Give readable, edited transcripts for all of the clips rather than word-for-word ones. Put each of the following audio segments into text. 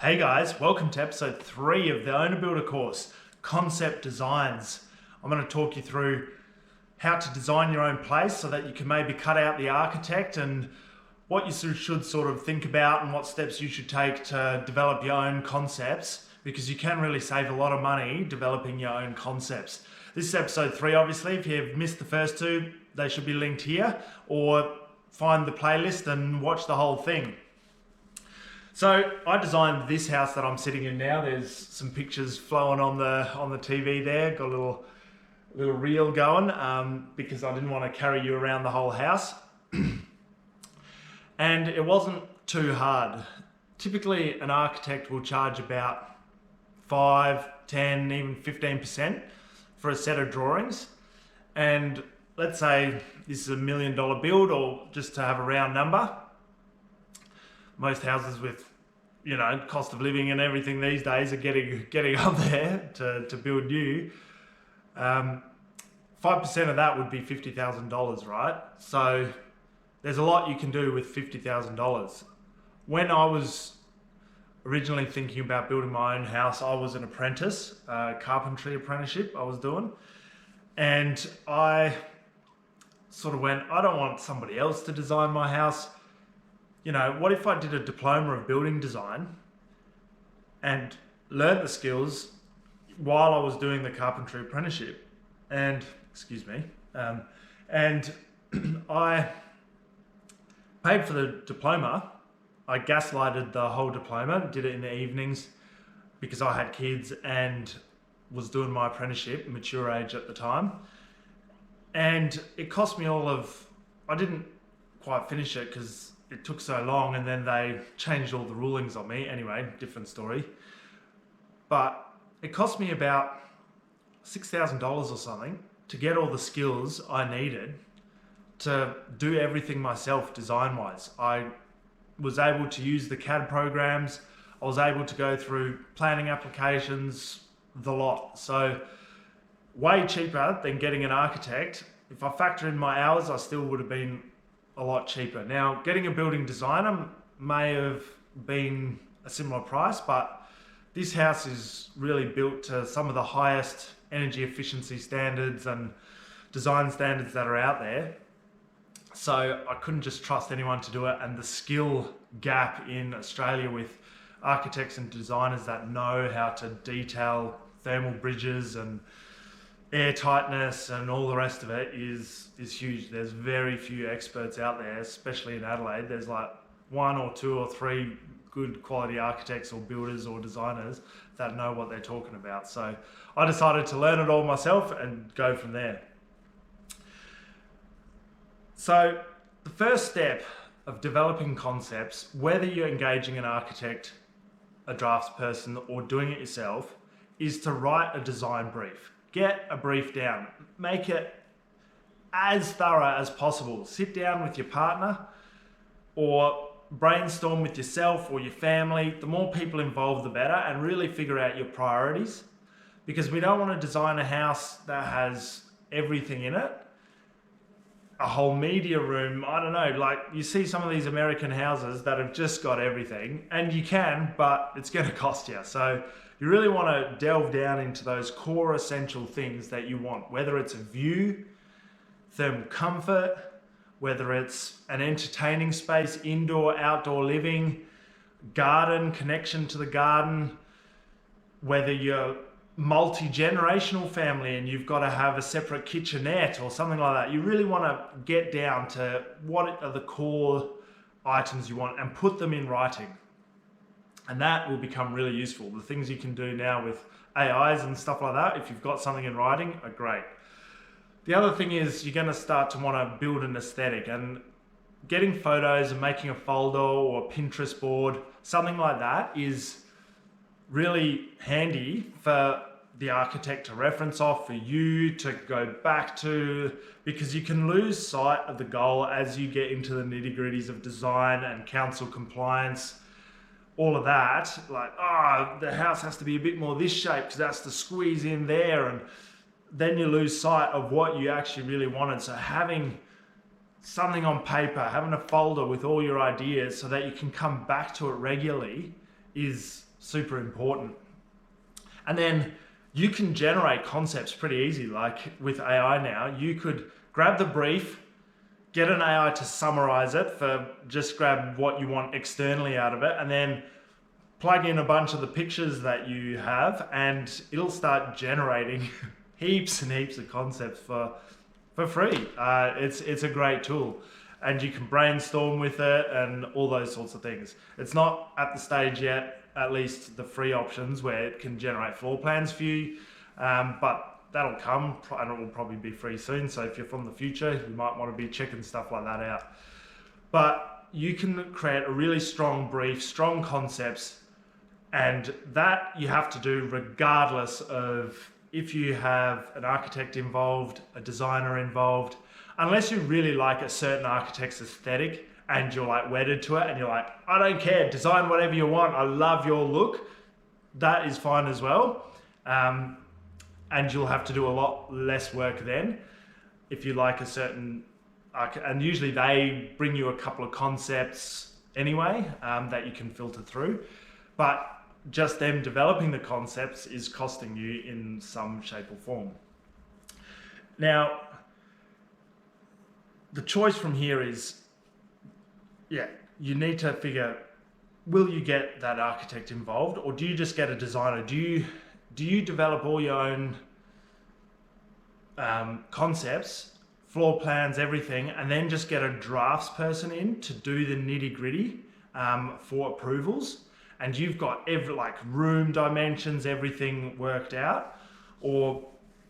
Hey guys, welcome to episode 3 of the Owner Builder course, Concept Designs. I'm going to talk you through how to design your own place so that you can maybe cut out the architect and what you should sort of think about and what steps you should take to develop your own concepts, because you can really save a lot of money developing your own concepts. This is episode 3, obviously. If you've missed the first 2, they should be linked here, or find the playlist and watch the whole thing. So I designed this house that I'm sitting in now. There's some pictures flowing on the TV there. Got a little reel going because I didn't want to carry you around the whole house. And it wasn't too hard. Typically an architect will charge about 5, 10, even 15% for a set of drawings. And let's say this is $1 million build, or just to have a round number. Most houses with, cost of living and everything these days are getting up there to build new. 5% of that would be $50,000, right? So there's a lot you can do with $50,000. When I was originally thinking about building my own house, I was an apprentice, carpentry apprenticeship I was doing. And I sort of went, I don't want somebody else to design my house. What if I did a diploma of building design and learned the skills while I was doing the carpentry apprenticeship? And, and I paid for the diploma. I gaslighted the whole diploma, did it in the evenings because I had kids and was doing my apprenticeship, mature age at the time. And it cost me I didn't quite finish it because it took so long, and then they changed all the rulings on me. Anyway, different story. But it cost me about $6,000 or something to get all the skills I needed to do everything myself design-wise. I was able to use the CAD programs. I was able to go through planning applications, the lot. So way cheaper than getting an architect. If I factor in my hours, I still would have been a lot cheaper. Now, getting a building designer may have been a similar price, but this house is really built to some of the highest energy efficiency standards and design standards that are out there. So I couldn't just trust anyone to do it, and the skill gap in Australia with architects and designers that know how to detail thermal bridges and air tightness and all the rest of it is huge. There's very few experts out there, especially in Adelaide. There's like 1 or 2 or 3 good quality architects or builders or designers that know what they're talking about. So I decided to learn it all myself and go from there. So the first step of developing concepts, whether you're engaging an architect, a draftsperson, or doing it yourself, is to write a design brief. Get a brief down. Make it as thorough as possible. Sit down with your partner or brainstorm with yourself or your family. The more people involved, the better, and really figure out your priorities, because we don't want to design a house that has everything in it. A whole media room, I don't know, like you see some of these American houses that have just got everything, and you can, but it's going to cost you. So you really want to delve down into those core essential things that you want, whether it's a view, thermal comfort, whether it's an entertaining space, indoor, outdoor living, garden, connection to the garden, whether you're multi-generational family and you've got to have a separate kitchenette or something like that. You really want to get down to what are the core items you want and put them in writing. And that will become really useful. The things you can do now with AIs and stuff like that, if you've got something in writing, are great. The other thing is you're going to start to want to build an aesthetic, and getting photos and making a folder or a Pinterest board, something like that, is really handy for the architect to reference off, for you to go back to, because you can lose sight of the goal as you get into the nitty-gritties of design and council compliance, all of that. Like, the house has to be a bit more this shape because that's to squeeze in there, and then you lose sight of what you actually really wanted. So having something on paper, having a folder with all your ideas so that you can come back to it regularly is super important. And then you can generate concepts pretty easy. Like with AI now, you could grab the brief, get an AI to summarize it for just grab what you want externally out of it, and then plug in a bunch of the pictures that you have, and it'll start generating heaps and heaps of concepts for free. It's a great tool, and you can brainstorm with it and all those sorts of things. It's not at the stage yet, at least the free options, where it can generate floor plans for you, but that'll come, and it will probably be free soon. So if you're from the future, you might want to be checking stuff like that out. But you can create a really strong brief, strong concepts, and that you have to do regardless of if you have an architect involved, a designer involved, unless you really like a certain architect's aesthetic and you're like wedded to it and you're like, I don't care, design whatever you want, I love your look, that is fine as well. And you'll have to do a lot less work then if you like a certain, and usually they bring you a couple of concepts anyway that you can filter through. But just them developing the concepts is costing you in some shape or form. Now, the choice from here is, you need to figure, will you get that architect involved, or do you just get a designer? Do you develop all your own concepts, floor plans, everything, and then just get a draftsperson in to do the nitty-gritty for approvals? And you've got like room dimensions, everything worked out? Or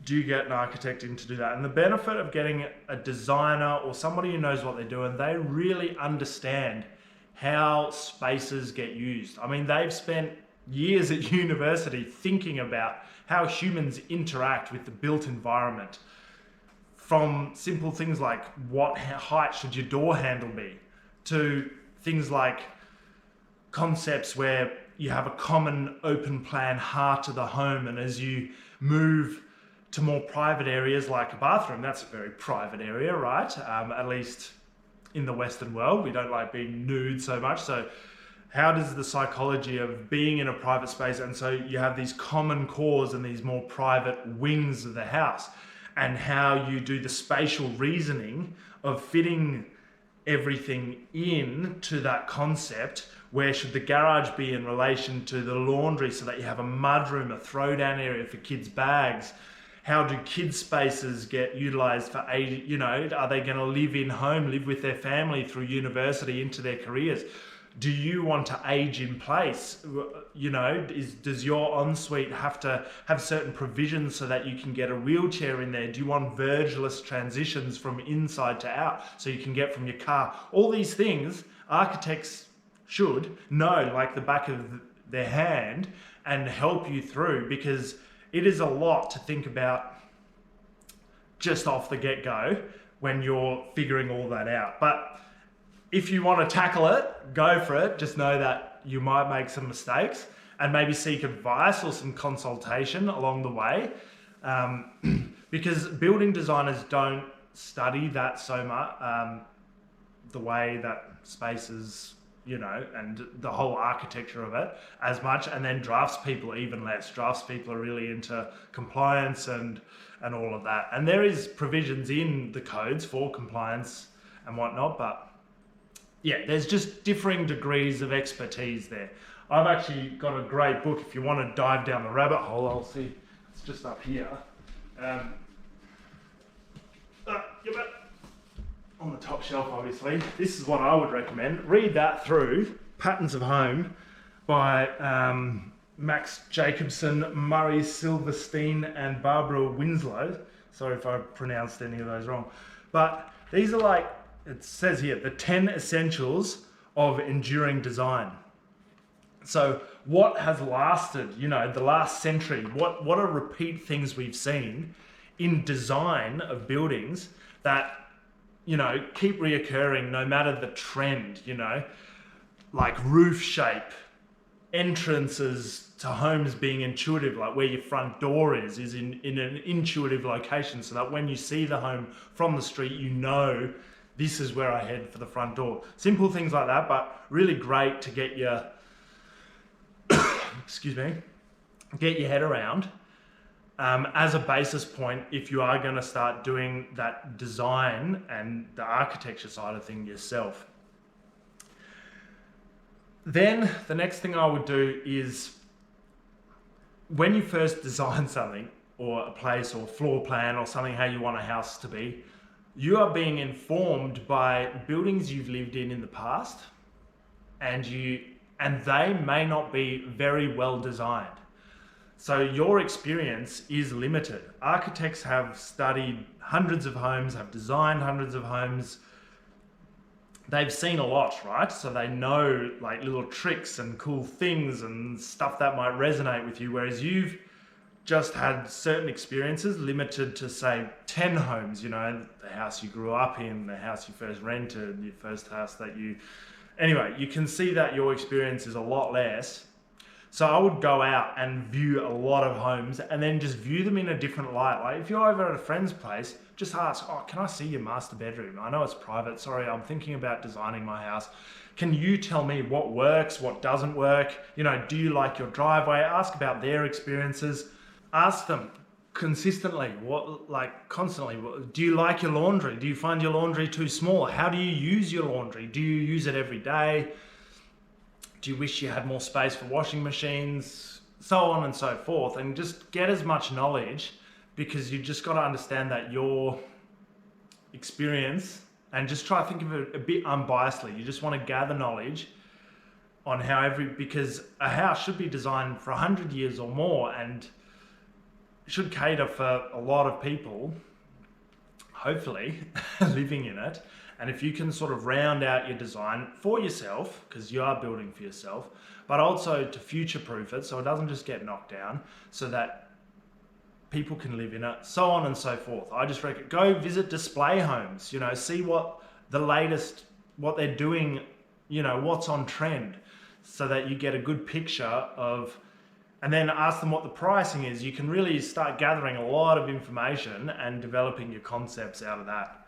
do you get an architect in to do that? And the benefit of getting a designer or somebody who knows what they're doing, they really understand how spaces get used. I mean, they've spent years at university thinking about how humans interact with the built environment. From simple things like what height should your door handle be, to things like concepts where you have a common open plan heart of the home, and as you move to more private areas like a bathroom, that's a very private area, right? At least in the Western world, we don't like being nude so much. So how does the psychology of being in a private space, and so you have these common cores and these more private wings of the house, and how you do the spatial reasoning of fitting everything in to that concept. Where should the garage be in relation to the laundry so that you have a mudroom, a throwdown area for kids' bags? How do kids' spaces get utilized for age? You know, are they going to live in home, live with their family through university into their careers? Do you want to age in place? You know, does your ensuite have to have certain provisions so that you can get a wheelchair in there? Do you want vergeless transitions from inside to out so you can get from your car? All these things, architects should know like the back of their hand and help you through, because it is a lot to think about just off the get-go when you're figuring all that out. But if you want to tackle it, go for it. Just know that you might make some mistakes and maybe seek advice or some consultation along the way, because building designers don't study that so much, the way that spaces, you know, and the whole architecture of it as much, and then draftspeople even less. Draftspeople are really into compliance and all of that. And there is provisions in the codes for compliance and whatnot, but yeah, there's just differing degrees of expertise there. I've actually got a great book if you want to dive down the rabbit hole. I'll see, it's just up here. On the top shelf, obviously. This is what I would recommend. Read that through, Patterns of Home by Max Jacobson, Murray Silverstein, and Barbara Winslow. Sorry if I pronounced any of those wrong. But these are like, it says here, the 10 essentials of enduring design. So what has lasted, you know, the last century? What are repeat things we've seen in design of buildings that, you know, keep reoccurring no matter the trend, you know, like roof shape, entrances to homes being intuitive, like where your front door is in an intuitive location, so that when you see the home from the street, you know, this is where I head for the front door. Simple things like that, but really great to get your excuse me, get your head around as a basis point if you are going to start doing that design and the architecture side of things yourself. Then the next thing I would do is, when you first design something, or a place or floor plan or something, how you want a house to be, you are being informed by buildings you've lived in the past, and they may not be very well designed. So your experience is limited. Architects have studied hundreds of homes, have designed hundreds of homes. They've seen a lot, right? So they know like little tricks and cool things and stuff that might resonate with you, whereas you've just had certain experiences limited to, say, 10 homes, you know, the house you grew up in, the house you first rented, your first house that you... Anyway, you can see that your experience is a lot less. So I would go out and view a lot of homes and then just view them in a different light. Like if you're over at a friend's place, just ask, oh, can I see your master bedroom? I know it's private. Sorry, I'm thinking about designing my house. Can you tell me what works, what doesn't work? You know, do you like your driveway? Ask about their experiences. Ask them consistently, constantly, do you like your laundry? Do you find your laundry too small? How do you use your laundry? Do you use it every day? Do you wish you had more space for washing machines? So on and so forth. And just get as much knowledge, because you just got to understand that your experience, and just try to think of it a bit unbiasedly. You just want to gather knowledge on how because a house should be designed for 100 years or more, and should cater for a lot of people, hopefully, living in it. And if you can sort of round out your design for yourself, because you are building for yourself, but also to future-proof it so it doesn't just get knocked down, so that people can live in it, so on and so forth. I just reckon go visit display homes, you know, see what the latest, what they're doing, you know, what's on trend, so that you get a good picture of, and then ask them what the pricing is. You can really start gathering a lot of information and developing your concepts out of that.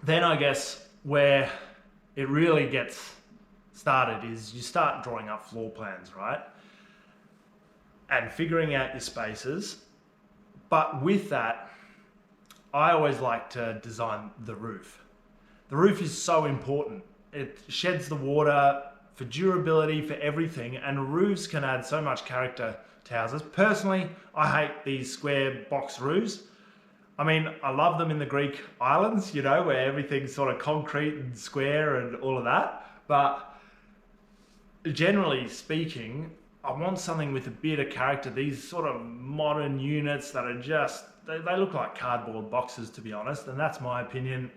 Then I guess where it really gets started is you start drawing up floor plans, right? And figuring out your spaces. But with that, I always like to design the roof. The roof is so important. It sheds the water for durability, for everything, and roofs can add so much character to houses. Personally, I hate these square box roofs. I mean, I love them in the Greek islands, you know, where everything's sort of concrete and square and all of that. But generally speaking, I want something with a bit of character. These sort of modern units that are just, they look like cardboard boxes, to be honest. And that's my opinion.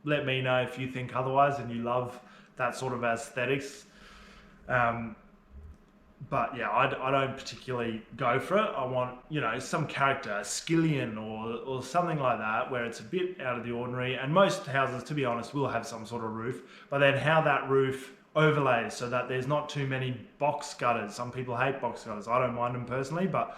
Let me know if you think otherwise and you love that sort of aesthetics. But yeah, I don't particularly go for it. I want, you know, some character, a skillion or something like that, where it's a bit out of the ordinary. And most houses, to be honest, will have some sort of roof. But then how that roof overlays so that there's not too many box gutters. Some people hate box gutters. I don't mind them personally, but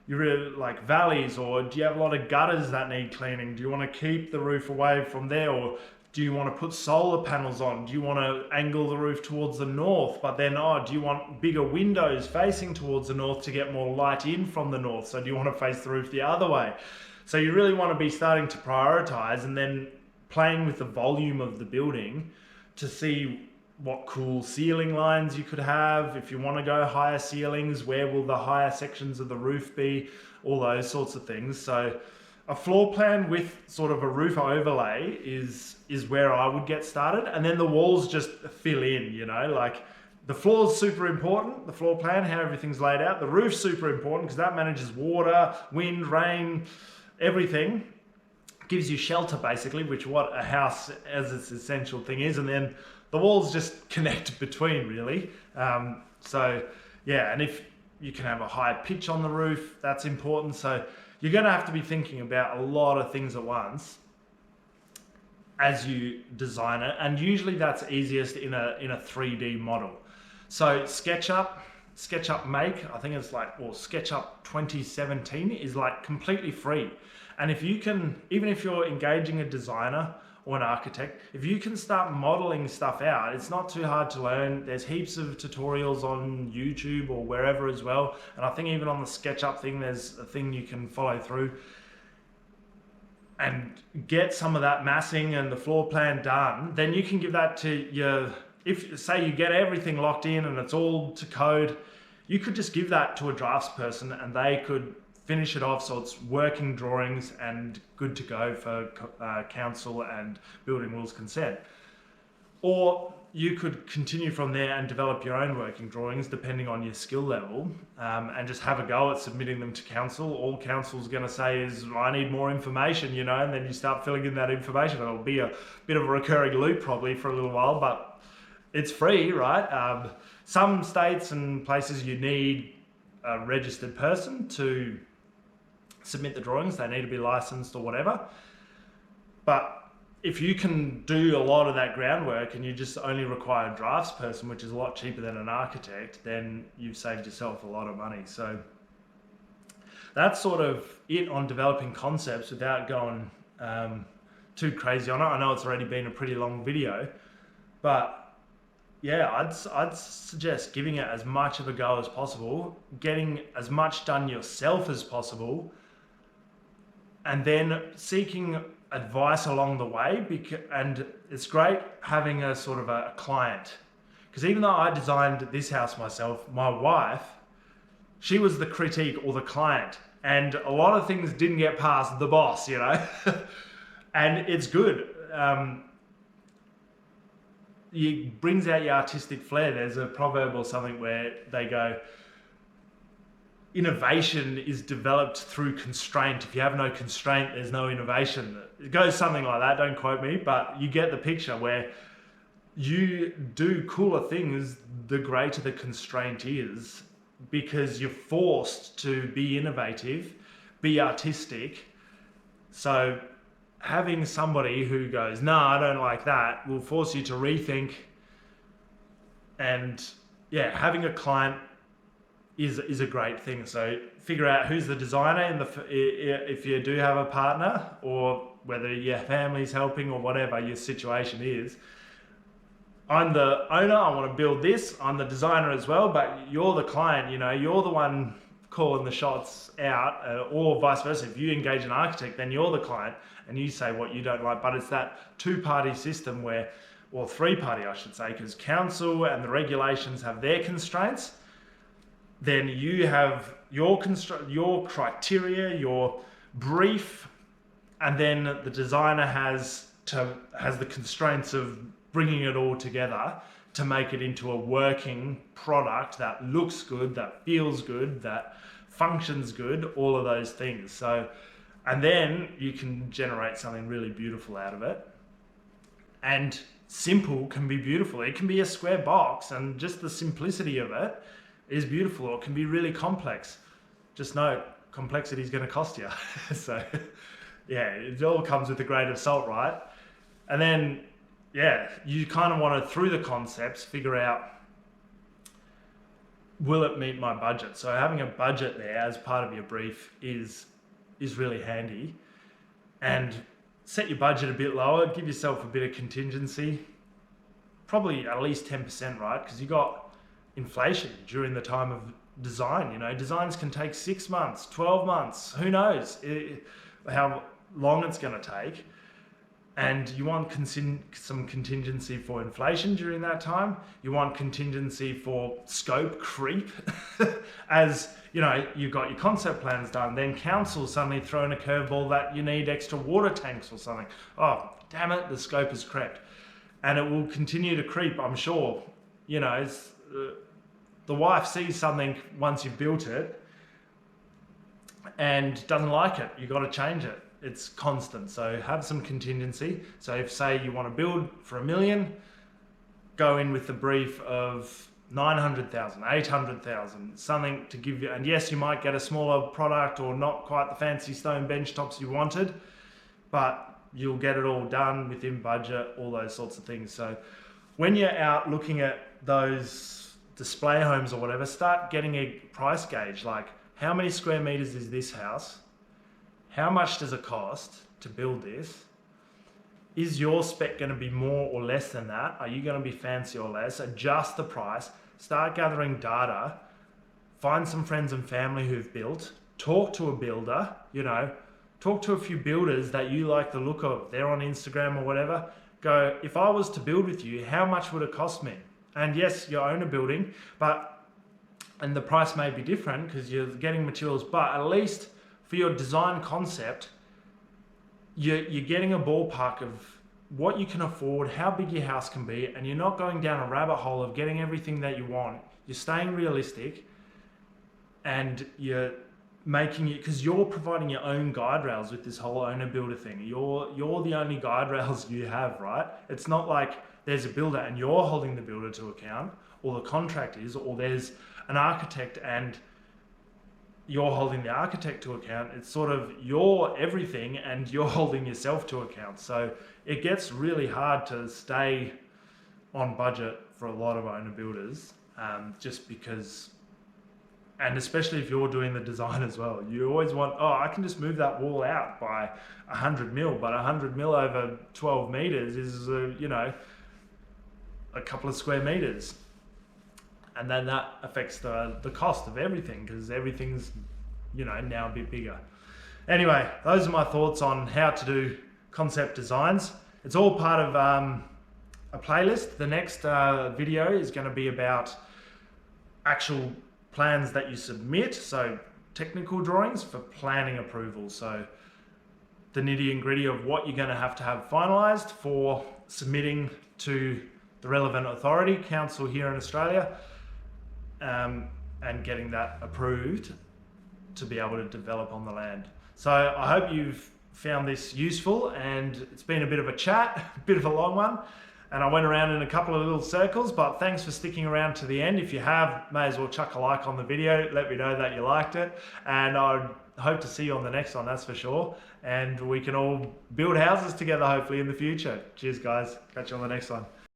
you really like valleys, or do you have a lot of gutters that need cleaning? Do you want to keep the roof away from there, or do you want to put solar panels on? Do you want to angle the roof towards the north, but then, do you want bigger windows facing towards the north to get more light in from the north? So do you want to face the roof the other way? So you really want to be starting to prioritize and then playing with the volume of the building to see what cool ceiling lines you could have. If you want to go higher ceilings, where will the higher sections of the roof be? All those sorts of things. So a floor plan with sort of a roof overlay is where I would get started. And then the walls just fill in, you know, like the floor's super important, the floor plan, how everything's laid out. The roof's super important because that manages water, wind, rain, everything. Gives you shelter basically, which what a house as its essential thing is. And then the walls just connect between really. So yeah, and if you can have a high pitch on the roof, that's important. So you're going to have to be thinking about a lot of things at once as you design it, and usually that's easiest in a 3D model. So SketchUp Make, I think it's like, or SketchUp 2017 is like completely free. And if you can, even if you're engaging a designer or an architect, if you can start modeling stuff out, it's not too hard to learn. There's heaps of tutorials on YouTube or wherever as well. And I think even on the SketchUp thing, there's a thing you can follow through and get some of that massing and the floor plan done. Then you can give that to your, if say you get everything locked in and it's all to code, you could just give that to a draftsperson and they could finish it off so it's working drawings and good to go for council and building rules consent. Or you could continue from there and develop your own working drawings depending on your skill level, and just have a go at submitting them to council. All council's going to say is, I need more information, you know, and then you start filling in that information. It'll be a bit of a recurring loop probably for a little while, but it's free, right? Some states and places you need a registered person to submit the drawings. They need to be licensed or whatever. But if you can do a lot of that groundwork and you just only require a draftsperson, which is a lot cheaper than an architect, then you've saved yourself a lot of money. So that's sort of it on developing concepts without going too crazy on it. I know it's already been a pretty long video, but yeah, I'd suggest giving it as much of a go as possible, getting as much done yourself as possible, and then seeking advice along the way. And it's great having a sort of a client, because even though I designed this house myself, my wife, she was the critique or the client, and a lot of things didn't get past the boss, you know. And it's good. It brings out your artistic flair. There's a proverb or something where they go, innovation is developed through constraint. If you have no constraint, there's no innovation. It goes something like that, don't quote me, but you get the picture where you do cooler things the greater the constraint is, because you're forced to be innovative, be artistic. So having somebody who goes, no, I don't like that, will force you to rethink. And yeah, having a client is a great thing. So figure out who's the designer, and if you do have a partner, or whether your family's helping or whatever your situation is. I'm the owner, I want to build this, I'm the designer as well, but you're the client, you know, you're the one calling the shots out, or vice versa. If you engage an architect, then you're the client and you say what you don't like. But it's that two-party system where, or three-party I should say, because council and the regulations have their constraints. Then you have your criteria, your brief, and then the designer has the constraints of bringing it all together to make it into a working product that looks good, that feels good, that functions good, all of those things. So, and then you can generate something really beautiful out of it. And simple can be beautiful. It can be a square box, and just the simplicity of it is beautiful. Or it can be really complex. Just note, complexity is going to cost you. So yeah, it all comes with a grain of salt, right? And then, yeah, you kind of want to, through the concepts, figure out, will it meet my budget? So having a budget there as part of your brief is really handy. And set your budget a bit lower, give yourself a bit of contingency, probably at least 10%, right? Because you got inflation during the time of design. You know, designs can take 6 months, 12 months, who knows how long it's going to take. And you want some contingency for inflation during that time. You want contingency for scope creep. As you know, you've got your concept plans done, then council suddenly throwing a curveball that you need extra water tanks or something. Oh, damn it, the scope has crept. And it will continue to creep, I'm sure. You know, the wife sees something once you've built it and doesn't like it. You've got to change it. It's constant. So have some contingency. So if, say, you want to build for $1 million, go in with the brief of 900,000, 800,000, something to give you. And yes, you might get a smaller product or not quite the fancy stone bench tops you wanted, but you'll get it all done within budget, all those sorts of things. So when you're out looking at those display homes or whatever, start getting a price gauge. Like, how many square meters is this house? How much does it cost to build this? is your spec going to be more or less than that? Are you going to be fancy or less? Adjust the price, start gathering data, find some friends and family who've built, talk to a builder, talk to a few builders that you like the look of. They're on Instagram or whatever. Go, if I was to build with you, how much would it cost me? And yes, you own a building, and the price may be different because you're getting materials, but at least for your design concept, you're getting a ballpark of what you can afford, how big your house can be, and you're not going down a rabbit hole of getting everything that you want. You're staying realistic, and you're making it, because you're providing your own guide rails with this whole owner builder thing. You're the only guide rails you have, right? It's not like there's a builder and you're holding the builder to account, or the contract is, or there's an architect and you're holding the architect to account. It's sort of you're everything and you're holding yourself to account. So it gets really hard to stay on budget for a lot of owner builders, just because, and especially if you're doing the design as well. You always want, I can just move that wall out by 100 mil, but 100 mil over 12 meters is, a couple of square meters. And then that affects the cost of everything, because everything's, now a bit bigger. Anyway, those are my thoughts on how to do concept designs. It's all part of a playlist. The next video is going to be about actual plans that you submit, so technical drawings for planning approval. So the nitty and gritty of what you're going to have finalized for submitting to the relevant authority, council here in Australia, and getting that approved to be able to develop on the land. So I hope you've found this useful, and it's been a bit of a chat, a bit of a long one, and I went around in a couple of little circles, but thanks for sticking around to the end. If you have, may as well chuck a like on the video, let me know that you liked it, and I hope to see you on the next one, that's for sure, and we can all build houses together hopefully in the future. Cheers guys, catch you on the next one.